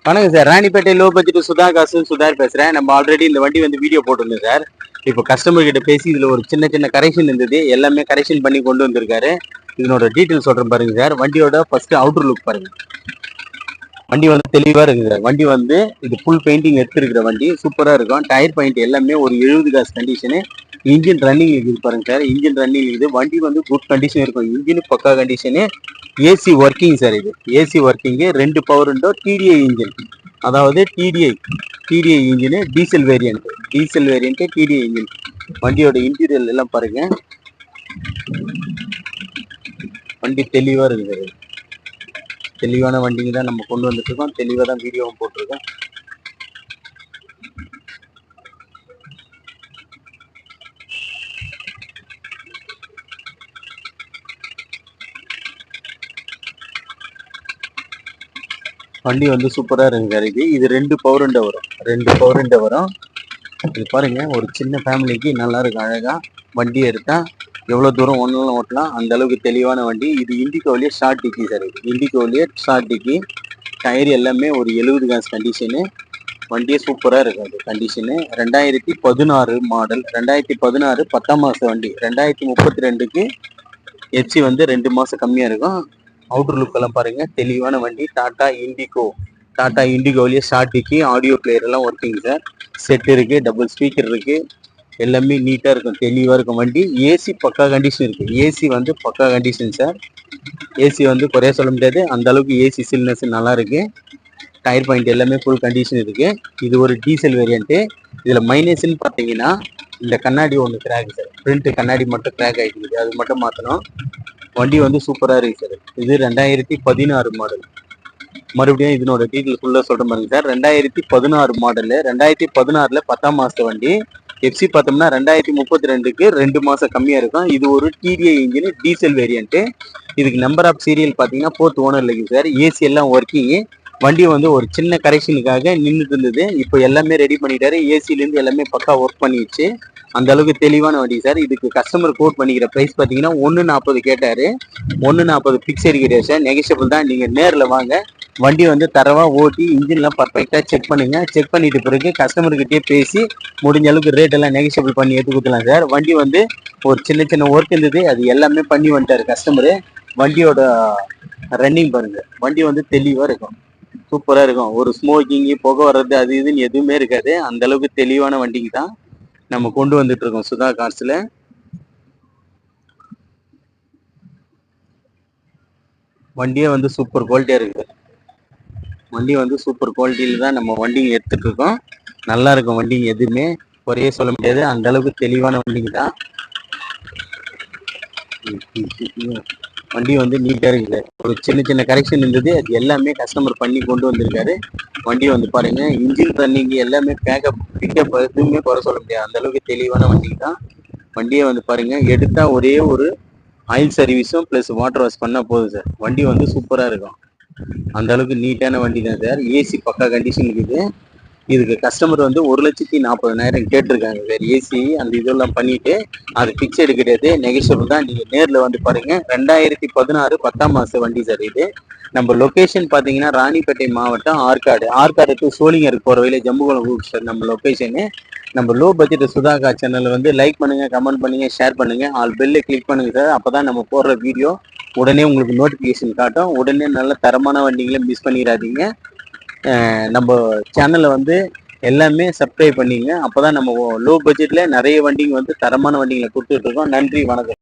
வணக்கம் sir, Ranipet low budget Sudha காசு சுதார் பேசுறேன். நம்ம ஆல்ரெடி இந்த வண்டி வந்து வீடியோ போட்டிருந்தோம் சார். இப்போ கஸ்டமர் கிட்ட பேசி இதுல ஒரு சின்ன சின்ன கரெக்ஷன் இருந்தது, எல்லாமே கரெக்ஷன் பண்ணி கொண்டு வந்திருக்காரு. இதனோட டீட்டெயில் சொல்றேன் பாருங்க சார். வண்டியோட ஃபர்ஸ்ட் அவுட்டர் லுக் பாருங்க. வண்டி வந்து தெளிவா இருக்குது சார். வண்டி வந்து இது ஃபுல் பெயிண்டிங் எடுத்துருக்கிற வண்டி, சூப்பரா இருக்கும். டயர் பாயிண்ட் எல்லாமே ஒரு 70 காசு கண்டிஷனு. இன்ஜின் ரன்னிங் இருக்குது பாருங்க சார். இன்ஜின் ரன்னிங் இருக்குது. வண்டி வந்து குட் கண்டிஷன் இருக்கும். இன்ஜின் பக்கா கண்டிஷனு. AC working sir. இது AC working, 2 power window, TDI engine, அதாவது TDI engine, diesel variant TDI engine. வண்டியோட இன்டீரியல் எல்லாம் பாருங்க. வண்டி தெளிவா இருக்குது. தெளிவான வண்டிங்க தான் நம்ம கொண்டு வந்துட்டு இருக்கோம். தெளிவாக தான் வீடியோவும் போட்டிருக்கோம். வண்டி வந்து சூப்பரா இருக்கு சார். இது 2 பவர் விண்டோ வரும். இது பாருங்க, ஒரு சின்ன ஃபேமிலிக்கு நல்லா இருக்கும். அழகா வண்டி எடுத்தா எவ்வளவு தூரம் ஒன்றும் ஓட்டலாம், அந்த அளவுக்கு தெளிவான வண்டி. இது இண்டிகோவிலேயே ஷார்ட் டிக்கி சார். இது இண்டிகோவிலேயே ஷார்ட் டிக்கி. டயர் எல்லாமே ஒரு 70 காசு கண்டிஷனு. வண்டியே சூப்பரா இருக்கும். அது கண்டிஷனு 2016 மாடல். 2016 10ஆம் மாசம் வண்டி. 2032க்கு எச்சி வந்து 2 மாசம் கம்மியா இருக்கும். அவுட்டர் லுக் எல்லாம் பாருங்க, தெளிவான வண்டி. டாடா இண்டிகோவிலேயே ஷார்ட் டிக்கி, ஆடியோ பிளேயர் எல்லாம் ஒர்க்கிங் சார். செட் இருக்கு, டபுள் ஸ்பீக்கர் இருக்கு, எல்லாமே நீட்டா இருக்கும், தெளிவா இருக்கும் வண்டி. ஏசி பக்கா கண்டிஷன் இருக்கு. ஏசி வந்து பக்கா கண்டிஷன் சார். ஏசி வந்து குறைய சொல்ல முடியாது, அந்த அளவுக்கு ஏசி சில்னஸ் நல்லா இருக்கு. டயர் பாயிண்ட் எல்லாமே ஃபுல் கண்டிஷன் இருக்கு. இது ஒரு டீசல் வேரியன்ட்டு. இதுல மைனஸ்ன்னு பார்த்தீங்கன்னா, இந்த கண்ணாடி ஒன்று கிராக் சார். ஃப்ரண்ட் கண்ணாடி மட்டும் கிராக் ஆகிட்டு இருக்குது, அது மட்டும் மாற்றணும். வண்டி வந்து சூப்பரா இருக்கு சார். இது 2016 மாடல். மறுபடியும் இதனோட டீட்டெயில் ஃபுல்லாக சொல்ற மாதிரி சார். 2016 மாடலு. 2016ல 10ஆம் மாசத்து வண்டி. எஃப்சி பார்த்தோம்னா 2032க்கு 2 மாசம் கம்மியா இருக்கும். இது ஒரு டிடிஐ இன்ஜின், டீசல் வேரியன்ட்டு. இதுக்கு நம்பர் ஆஃப் சீரியல் பார்த்தீங்கன்னா 4th ஓனர் இருக்குது சார். ஏசி எல்லாம் ஒர்க்கிங்கு. வண்டி வந்து ஒரு சின்ன கரெக்ஷனுக்காக நின்றுட்டு இருந்தது, இப்போ எல்லாமே ரெடி பண்ணிட்டாரு. ஏசிலேருந்து எல்லாமே பக்கா ஒர்க் பண்ணிடுச்சு. அந்த அளவுக்கு தெளிவான வண்டி சார். இதுக்கு கஸ்டமர் கோட் பண்ணிக்கிற ப்ரைஸ் பார்த்தீங்கன்னா 140 கேட்டாரு. 140 பிக்சர் கிடையாது சார், நெகஷியபிள் தான். நீங்கள் நேரில் வாங்க, வண்டி வந்து தரவா ஓட்டி இன்ஜின்லாம் பர்ஃபெக்டாக செக் பண்ணுங்க. செக் பண்ணிட்டு பிறகு கஸ்டமர்கிட்டயே பேசி முடிஞ்ச அளவுக்கு ரேட் எல்லாம் நெகஷியபிள் பண்ணி எடுத்து கொடுக்கலாம் சார். வண்டி வந்து ஒரு சின்ன சின்ன ஒர்க் இருந்தது, அது எல்லாமே பண்ணி வந்துட்டாரு கஸ்டமரு. வண்டியோட ரன்னிங் பாருங்க. வண்டி வந்து தெளிவாக இருக்கும், சூப்பராக இருக்கும். ஒரு ஸ்மோக்கிங்கு, புகை வர்றது, அது இதுன்னு எதுவுமே இருக்காது. அந்த அளவுக்கு தெளிவான வண்டிக்கு தான் நம்ம கொண்டு வந்துட்டு இருக்கோம் சுதா கார்ஸ்ல. வண்டியே வந்து சூப்பர் குவாலிட்டியா இருக்கு. வண்டி வந்து சூப்பர் குவாலிட்டியில தான் நம்ம வண்டிங்க எடுத்துட்டு இருக்கோம். நல்லா இருக்கும் வண்டிங்க, எதுவுமே குறையே சொல்ல முடியாது. அந்த அளவுக்கு தெளிவான வண்டிங்க தான். வண்டி வந்து நீட்டா இருக்குது. ஒரு சின்ன சின்ன கரெக்ஷன் இருந்தது, அது எல்லாமே கஸ்டமர் பண்ணி கொண்டு வந்திருக்காரு. வண்டி வந்து பாருங்க, இன்ஜின் ரன்னிங் எல்லாமே பிக்கப் எதுவுமே குறை சொல்ல முடியாது. அந்த அளவுக்கு தெளிவான வண்டி தான். வண்டியை வந்து பாருங்க, எடுத்தா ஒரே ஒரு ஆயில் சர்வீஸும் பிளஸ் வாட்டர் வாஷ் பண்ணா போதும் சார். வண்டி வந்து சூப்பரா இருக்கும். அந்த அளவுக்கு நீட்டான வண்டி தான் சார். ஏசி பக்கா கண்டிஷன் இருக்குது. இதுக்கு கஸ்டமர் வந்து 1,40,000 கேட்டிருக்காங்க சார். ஏசி அந்த இதெல்லாம் பண்ணிட்டு அது பிக்சடு கிடையாது, நெகஷியபிள் தான். நீங்க நேரில் வந்து பாருங்க. 2016 10ஆம் மாசம் வண்டி சார். இது நம்ம லொகேஷன் பார்த்தீங்கன்னா ராணிப்பேட்டை மாவட்டம் ஆற்காடு டு சோளிங்கர் போகிற வழியில ஜம்புகுளம் ரூட் சார் நம்ம லொகேஷனு. நம்ம லோ பட்ஜெட் சுதாகா சேனல் வந்து லைக் பண்ணுங்க, கமெண்ட் பண்ணுங்க, ஷேர் பண்ணுங்க, ஆல் பெல்லை கிளிக் பண்ணுங்க சார். அப்போதான் நம்ம போடுற வீடியோ உடனே உங்களுக்கு நோட்டிஃபிகேஷன் காட்டும். உடனே நல்ல தரமான வண்டிகளை மிஸ் பண்ணிடாதீங்க. நம்ம சேனலை வந்து எல்லாமே சப்ஸ்கிரைப் பண்ணிங்க. அப்போதான் நம்ம லோ பட்ஜெட்ல நிறைய வண்டிங்க வந்து தரமான வண்டிகளை கொடுத்துட்டு இருக்கோம். நன்றி, வணக்கம்.